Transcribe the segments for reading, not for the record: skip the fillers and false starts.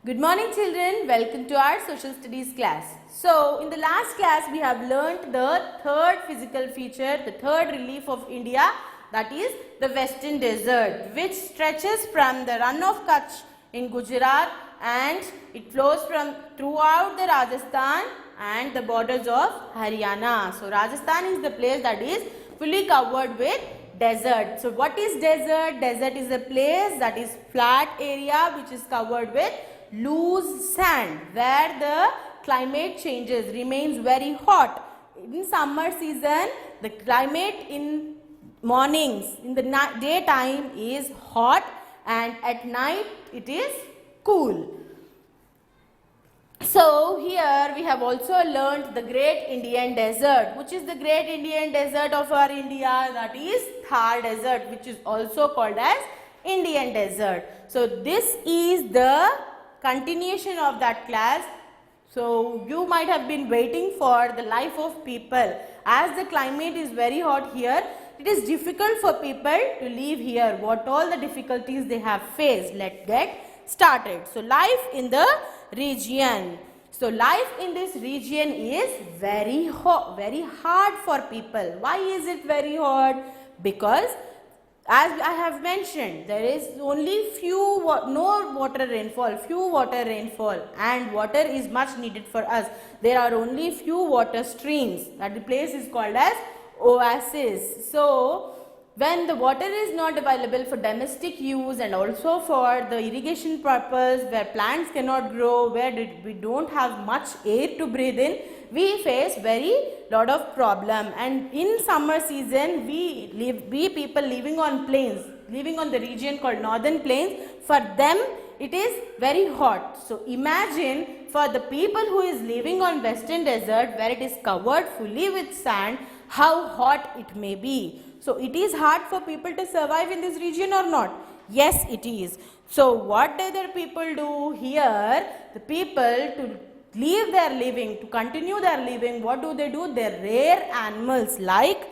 Good morning children, welcome to our social studies class. So in the last class we have learnt the third physical feature, the third relief of India, that is the Western Desert, which stretches from the Rann of Kutch in Gujarat and it flows from throughout the Rajasthan and the borders of Haryana. So Rajasthan is the place that is fully covered with desert. So what is desert? Desert is a place that is flat area which is covered with loose sand, where the climate changes, remains very hot. In summer season the climate in mornings, in the daytime is hot and at night it is cool. So here we have also learnt the Great Indian Desert. Which is the Great Indian Desert of our India? That is Thar Desert, which is also called as Indian Desert. So this is the continuation of that class. So you might have been waiting for the life of people. As the climate is very hot here, it is difficult for people to live here. What all the difficulties they have faced? Let's get started. So life in the region. So life in this region is very hot, very hard for people. Why is it very hard? Because as I have mentioned, there is only no water rainfall, few water rainfall, and water is much needed for us. There are only few water streams. That the place is called as oasis. So when the water is not available for domestic use and also for the irrigation purpose, where plants cannot grow, where we don't have much air to breathe in, we face very lot of problem. And in summer season we people living on plains, living on the region called northern plains, for them it is very hot. So imagine for the people who is living on Western Desert, where it is covered fully with sand, how hot it may be. So it is hard for people to survive in this region or not? Yes, it is. So what do the people do here? The people, to live their living, to continue their living, what do? They rear animals like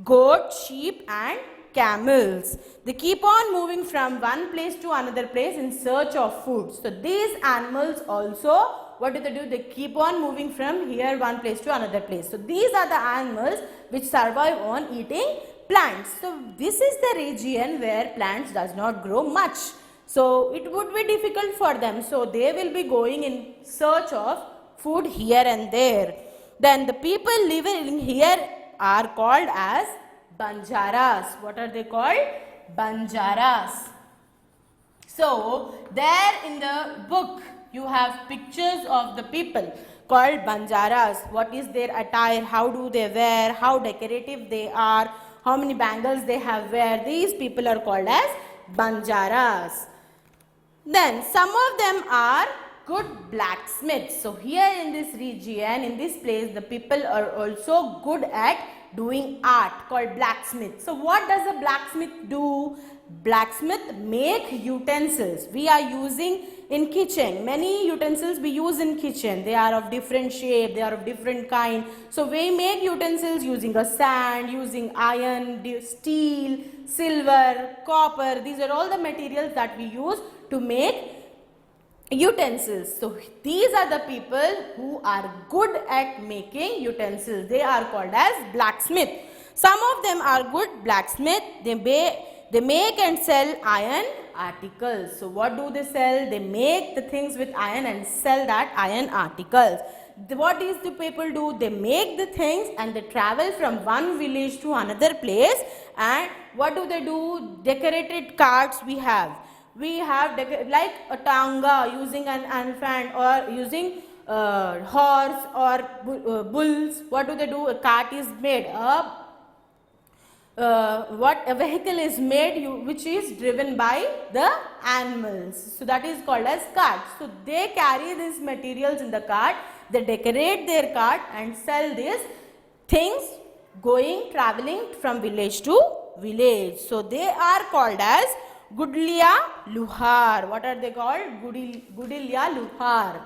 goat, sheep and camels. They keep on moving from one place to another place in search of food. So these animals also, what do? They keep on moving from here one place to another place. So these are the animals which survive on eating plants. So this is the region where plants does not grow much. So it would be difficult for them. So they will be going in search of food here and there. Then the people living here are called as Banjaras. What are they called? Banjaras. So there in the book you have pictures of the people called Banjaras. What is their attire? How do they wear? How decorative they are? How many bangles they have wear? These people are called as Banjaras. Then some of them are good blacksmiths. So here in this region, in this place, the people are also good at doing art called blacksmith. So what does a blacksmith do? Blacksmith make utensils. We are using in kitchen. Many utensils we use in kitchen. They are of different shape, they are of different kind. So we make utensils using a sand, using iron, steel, silver, copper. These are all the materials that we use to make utensils. So these are the people who are good at making utensils. They are called as blacksmith. Some of them are good blacksmith. They make and sell iron articles. So what do they sell? They make the things with iron and sell that iron articles. What is the people do? They make the things and they travel from one village to another place. And what do they do? Decorated carts we have. We have like a tanga, using an elephant or using horse or bulls. What do they do? A cart is made up. A vehicle is made which is driven by the animals. So that is called as cart. So they carry these materials in the cart. They decorate their cart and sell these things traveling from village to village. So they are called as Gudliya Luhar. What are they called? Gudliya Luhar.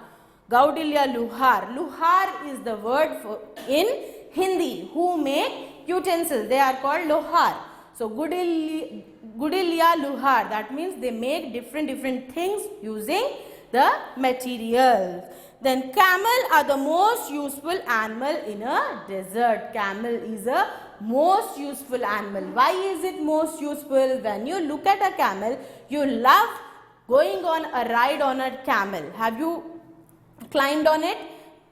Gaudilya Luhar. Luhar is the word for in Hindi who make utensils. They are called Lohar. So Gudilya Luhar, that means they make different things using the materials. Then camel are the most useful animal in a desert. Camel is a most useful animal. Why is it most useful? When you look at a camel, you love going on a ride on a camel. Have you climbed on it?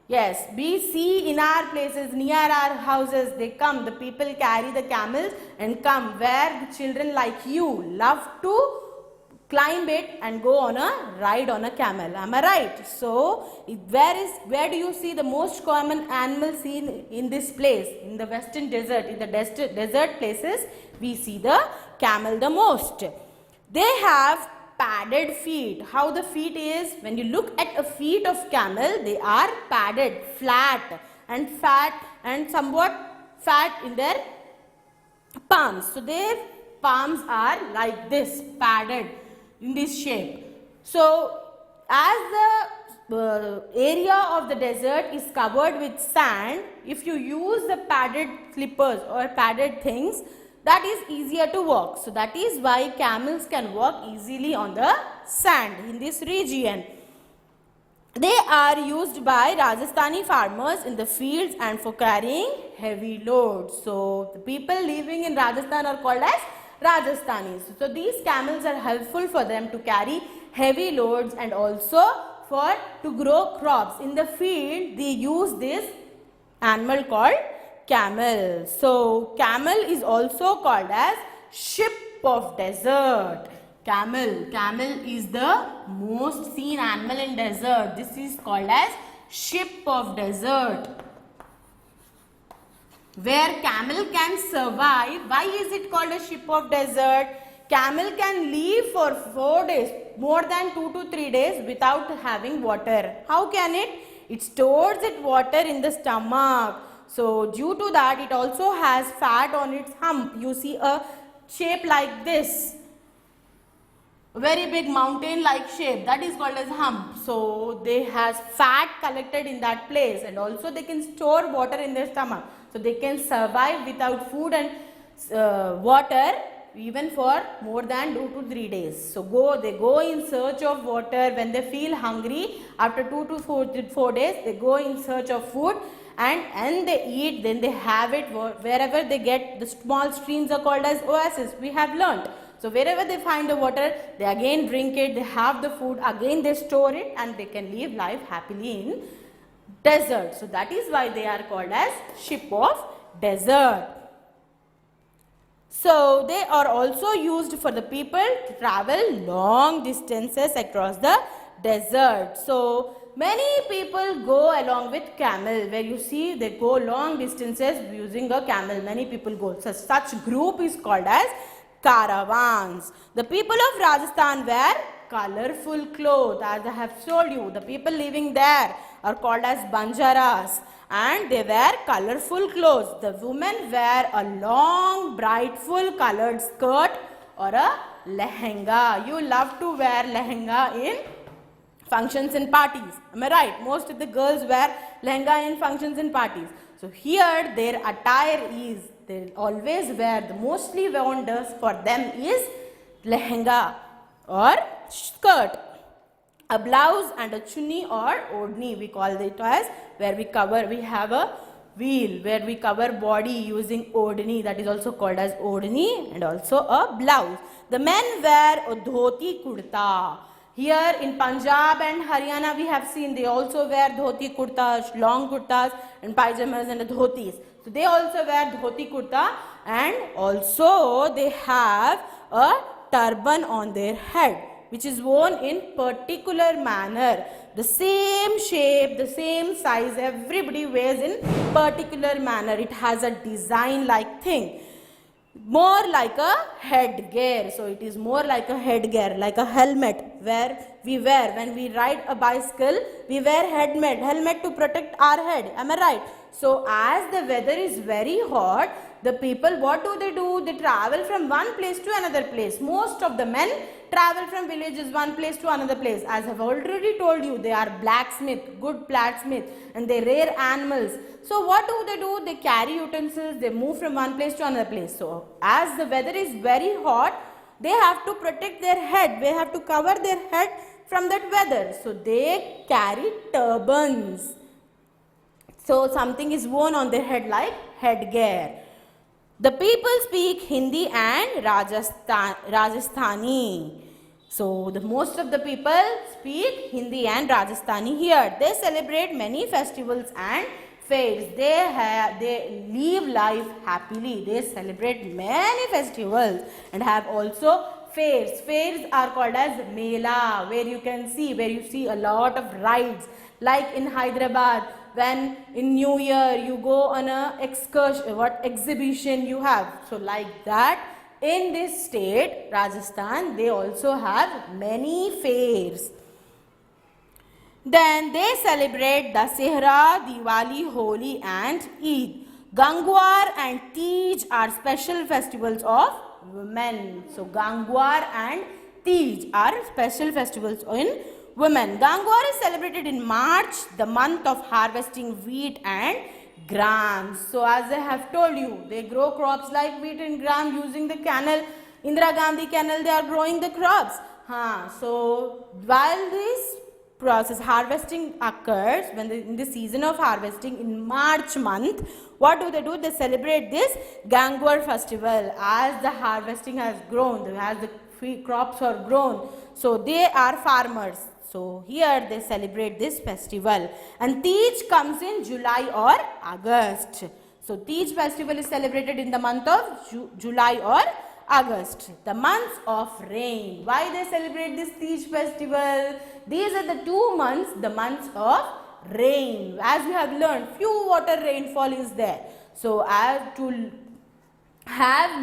Yes, we see in our places, near our houses, they come, the people carry the camels and come, where the children like you love to climb it and go on a ride on a camel. Am I right? So, where do you see the most common animal seen in this place? In the western desert, in the desert places, we see the camel the most. They have padded feet. How the feet is? When you look at a feet of camel, they are padded, flat and fat and somewhat fat in their palms. So their palms are like this, padded in this shape. So as the area of the desert is covered with sand, if you use the padded slippers or padded things, that is easier to walk. So that is why camels can walk easily on the sand in this region. They are used by Rajasthani farmers in the fields and for carrying heavy loads. So the people living in Rajasthan are called as Rajasthanis. So these camels are helpful for them to carry heavy loads and also to grow crops. In the field, they use this animal called camel. So camel is also called as ship of desert. Camel is the most seen animal in desert. This is called as ship of desert. Where camel can survive. Why is it called a ship of desert? Camel can live for 4 days, more than 2 to 3 days without having water. How can it? It stores its water in the stomach. So due to that, it also has fat on its hump. You see a shape like this, very big mountain like shape, that is called as hump. So they has fat collected in that place, and also they can store water in their stomach. So they can survive without food and water even for more than 2 to 3 days. So they go in search of water when they feel hungry. After 2 to 4 days, they go in search of food and they eat. Then they have it wherever they get. The small streams are called as oases. We have learnt. So wherever they find the water, they again drink it. They have the food. Again they store it, and they can live life happily in desert. So that is why they are called as ship of desert. So they are also used for the people to travel long distances across the desert. So many people go along with camel. Where you see they go long distances using a camel. Many people go. So such group is called as caravans. The people of Rajasthan wear colorful clothes. As I have told you, the people living there are called as Banjaras, and they wear colorful clothes. The women wear a long, bright, full colored skirt or a lehenga. You love to wear lehenga in functions and parties. Am I right? Most of the girls wear lehenga in functions and parties. So here their attire is, they always wear, the mostly worn dress for them is lehenga or skirt. A blouse and a chunni or odhni, we call it as, where we have a wheel where we cover body using odhni, that is also called as odhni, and also a blouse. The men wear a dhoti kurta. Here in Punjab and Haryana we have seen they also wear dhoti kurtas, long kurtas and pyjamas and dhotis. So they also wear dhoti kurta, and also they have a turban on their head, which is worn in particular manner. The same shape, the same size, everybody wears in particular manner. It has a design like thing, more like a headgear. So it is more like a headgear, like a helmet, where we wear when we ride a bicycle. We wear helmet to protect our head. Am I right? So as the weather is very hot, the people, what do? They travel from one place to another place. Most of the men travel from villages one place to another place. As I have already told you, they are blacksmith, good blacksmith, and they rear animals. So what do? They carry utensils, they move from one place to another place. So as the weather is very hot, they have to protect their head, they have to cover their head from that weather. So they carry turbans. So something is worn on their head like headgear. The people speak Hindi and Rajasthani. So the most of the people speak Hindi and Rajasthani here. They celebrate many festivals and fairs. They live life happily. They celebrate many festivals and have also fairs. Fairs are called as Mela, where you see a lot of rides. Like in Hyderabad, when in New Year you go on a excursion, what exhibition you have. So like that, in this state, Rajasthan, they also have many fairs. Then they celebrate Dasehra, Diwali, Holi and Eid. Gangwar and Teej are special festivals of women. So Gangwar and Teej are special festivals in women. Gangwar is celebrated in March, the month of harvesting wheat and gram. So as I have told you, they grow crops like wheat and gram using the canal, Indira Gandhi canal, they are growing the crops. So while this process harvesting occurs, in the season of harvesting in March month, what do? They celebrate this Gangwar festival as the harvesting has grown, as the crops are grown. So they are farmers. So here they celebrate this festival, and Teej comes in July or August. So Teej festival is celebrated in the month of July or August, the months of rain. Why they celebrate this Teej festival? These are the 2 months, the months of rain. As we have learned, few water rainfall is there. So as to have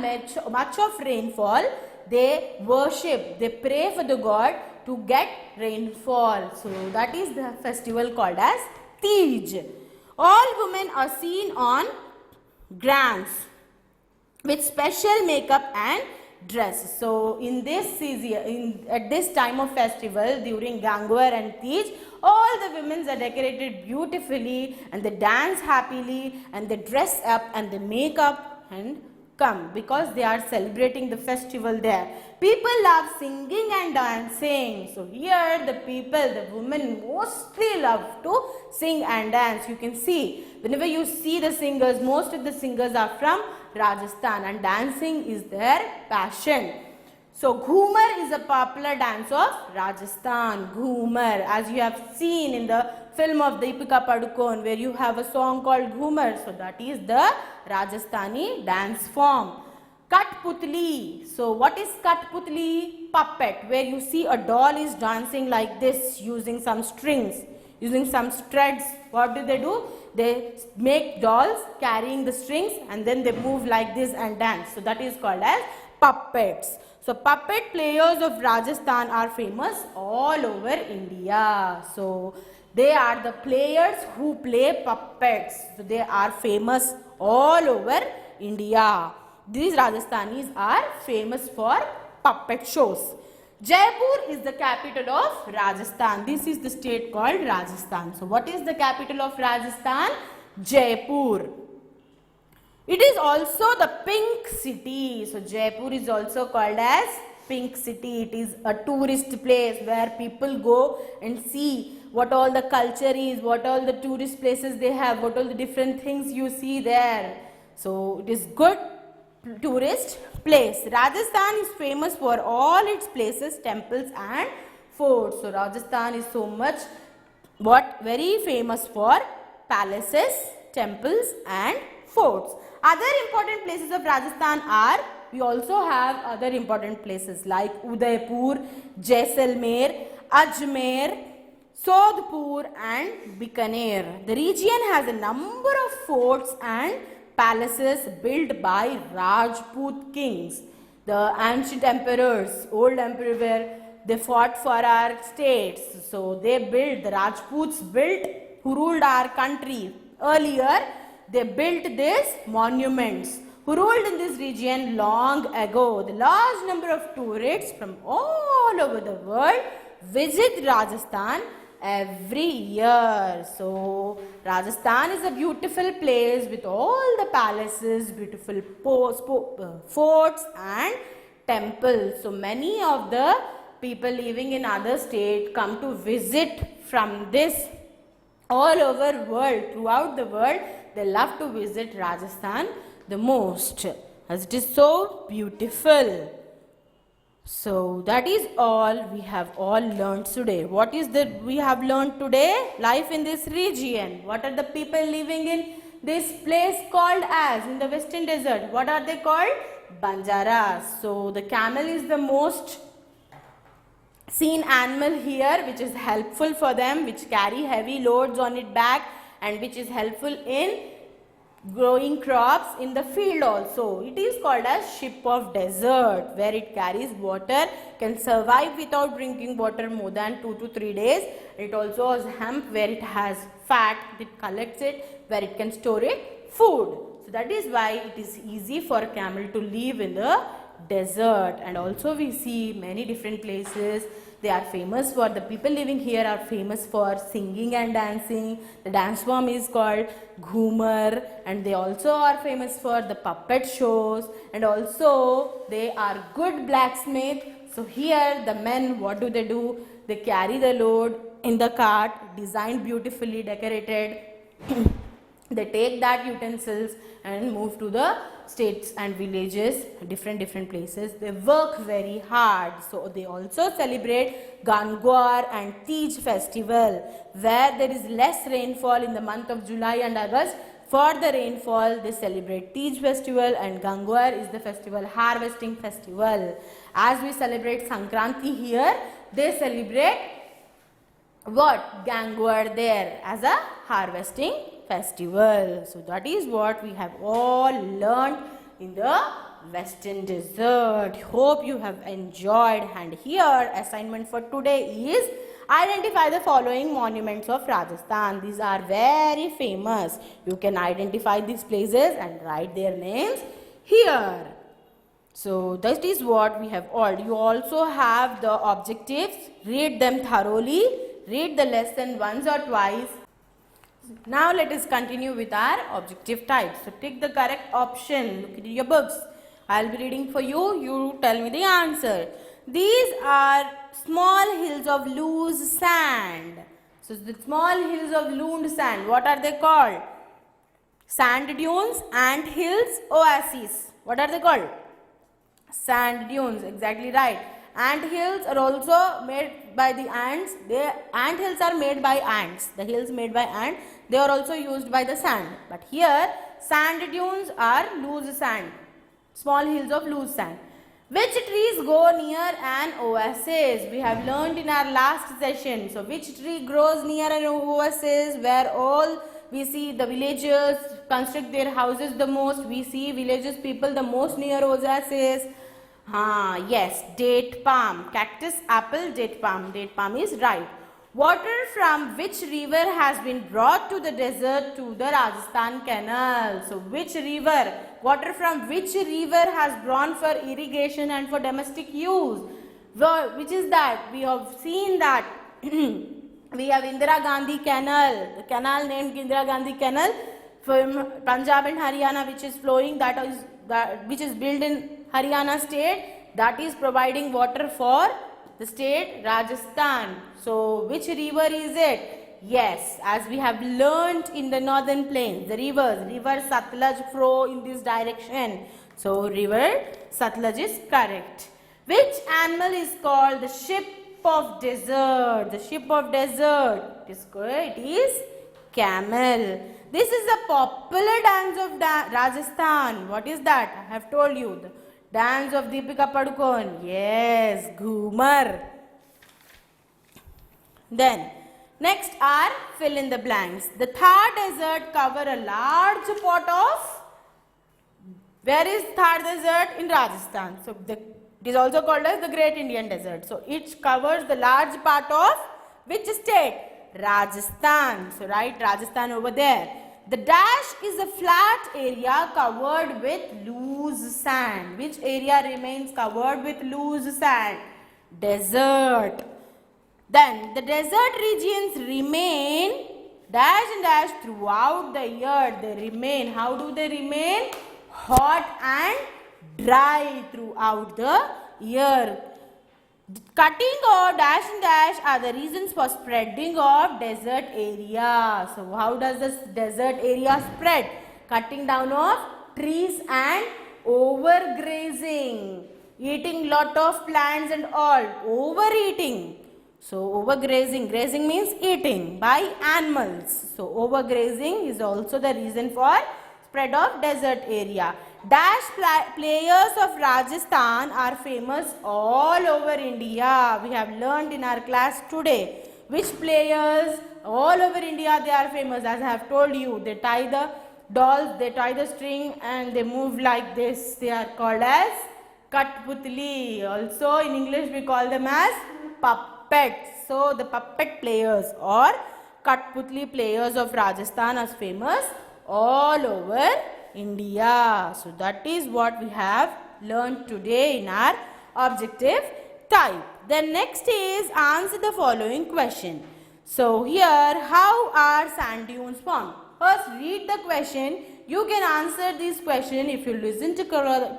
much of rainfall, they worship, they pray for the god to get rainfall. So that is the festival called as Teej. All women are seen on grants with special makeup and dress. So in this season, at this time of festival during Gangwar and Teej, all the women are decorated beautifully and they dance happily and they dress up and they make up and come because they are celebrating the festival there. People love singing and dancing. So here the women mostly love to sing and dance. You can see, whenever you see the singers, most of the singers are from Rajasthan and dancing is their passion. So Ghumar is a popular dance of Rajasthan. Ghumar, as you have seen in the film of Deepika Padukone, where you have a song called Ghumar. So that is the Rajasthani dance form. Katputli. So what is Katputli? Puppet, where you see a doll is dancing like this using some strings, using some threads. What do? They make dolls carrying the strings and then they move like this and dance. So that is called as puppets. So puppet players of Rajasthan are famous all over India. So they are the players who play puppets. So they are famous all over India. These Rajasthanis are famous for puppet shows. Jaipur is the capital of Rajasthan. This is the state called Rajasthan. So what is the capital of Rajasthan? Jaipur. It is also the pink city. So Jaipur is also called as pink city. It is a tourist place where people go and see what all the culture is, what all the tourist places they have, what all the different things you see there. So it is good tourist place. Rajasthan is famous for all its places, temples and forts. So Rajasthan is so much very famous for palaces, temples and forts. Other important places of Rajasthan are, we also have other important places like Udaipur, Jaisalmer, Ajmer, Sodhpur and Bikaner. The region has a number of forts and palaces built by Rajput kings. The ancient emperors, old emperor, where they fought for our states. So the Rajputs built, who ruled our country earlier, they built these monuments, who ruled in this region long ago. The large number of tourists from all over the world visit Rajasthan every year. So Rajasthan is a beautiful place with all the palaces, beautiful forts and temples. So many of the people living in other state come to visit from this all over world, throughout the world. They love to visit Rajasthan the most, as it is so beautiful. So that is all we have all learned today. What is that we have learned today? Life in this region. What are the people living in this place called as in the Western Desert? What are they called? Banjaras. So the camel is the most seen animal here, which is helpful for them, which carry heavy loads on its back and which is helpful in growing crops in the field also. It is called as ship of desert, where it carries water, can survive without drinking water more than 2 to 3 days. It also has hemp, where it has fat, it collects it, where it can store it food. So that is why it is easy for a camel to live in the desert. And also we see many different places. They are famous for, the people living here are famous for singing and dancing. The dance form is called Ghumar, and they also are famous for the puppet shows, and also they are good blacksmith. So here the men, what do? They carry the load in the cart, designed beautifully, decorated. They take that utensils and move to the states and villages, different places. They work very hard. So they also celebrate Ganguar and Tej festival, where there is less rainfall in the month of July and August. For the rainfall, they celebrate Tej festival, and Ganguar is the festival, harvesting festival. As we celebrate Sankranti here, they celebrate what? Ganguar there as a harvesting festival. So that is what we have all learned in the Western Desert. Hope you have enjoyed. And here assignment for today is identify the following monuments of Rajasthan. These are very famous. You can identify these places and write their names here. So that is what we have all. You also have the objectives. Read them thoroughly. Read the lesson once or twice. Now let us continue with our objective types. So take the correct option. Look at your books. I will be reading for you. You tell me the answer. These are small hills of loose sand. So the small hills of loose sand, what are they called? Sand dunes, ant hills, oases. What are they called? Sand dunes, exactly right. Ant hills are also made by the ants. Ant hills are made by ants. The hills made by ants, they are also used by the sand. But here, sand dunes are loose sand. Small hills of loose sand. Which trees go near an oasis? We have learned in our last session. So, which tree grows near an oasis where all we see the villagers construct their houses the most? We see villagers people the most near oasis. Yes, date palm. Cactus, apple, date palm. Date palm is right. Water from which river has been brought to the desert to the Rajasthan canal? So, which river? Water from which river has brought for irrigation and for domestic use? Which is that? We have seen that we have Indira Gandhi canal. The canal named Indira Gandhi canal from Punjab and Haryana, which is flowing, which is built in Haryana state, that is providing water for the state Rajasthan. So, which river is it? Yes, as we have learnt in the northern plains, the rivers, river Satluj flow in this direction. So, river Satluj is correct. Which animal is called the ship of desert? The ship of desert, it is camel. This is a popular dance of Rajasthan. What is that? I have told you. The dance of Deepika Padukone. Yes, Ghumar. Then, next are fill in the blanks. The Thar desert cover a large part of, where is Thar desert? In Rajasthan. So, it is also called as the Great Indian Desert. So, it covers the large part of which state? Rajasthan. So, write Rajasthan over there. The dash is a flat area covered with loose sand. Which area remains covered with loose sand? Desert. Then the desert regions remain dash and dash throughout the year. They remain. How do they remain? Hot and dry throughout the year. Cutting or dash and dash are the reasons for spreading of desert area. So how does this desert area spread? Cutting down of trees and overgrazing. Eating lot of plants and all. Overeating. So overgrazing. Grazing means eating by animals. So overgrazing is also the reason for spread of desert area. Dash players of Rajasthan are famous all over India. We have learned in our class today. Which players all over India they are famous, as I have told you. They tie the dolls, they tie the string and they move like this. They are called as Katputli. Also in English we call them as puppets. So the puppet players or Katputli players of Rajasthan are famous all over India. So that is what we have learned today in our objective type. Then next is answer the following question. So here, how are sand dunes formed? First read the question. You can answer this question if you listen to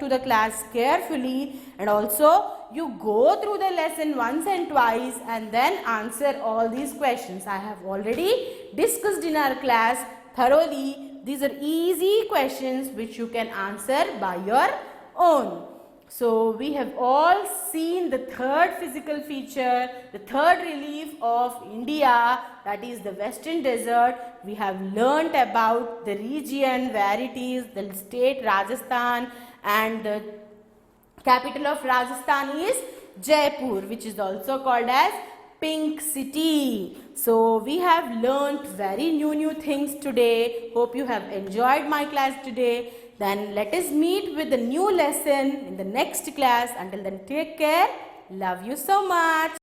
the class carefully, and also you go through the lesson once and twice and then answer all these questions. I have already discussed in our class thoroughly. These are easy questions which you can answer by your own. So we have all seen the third physical feature, the third relief of India, that is the Western Desert. We have learnt about the region where it is, the state Rajasthan, and the capital of Rajasthan is Jaipur, which is also called as Pink City. So we have learnt very new things today. Hope you have enjoyed my class today. Then let us meet with the new lesson in the next class. Until then, take care. Love you so much.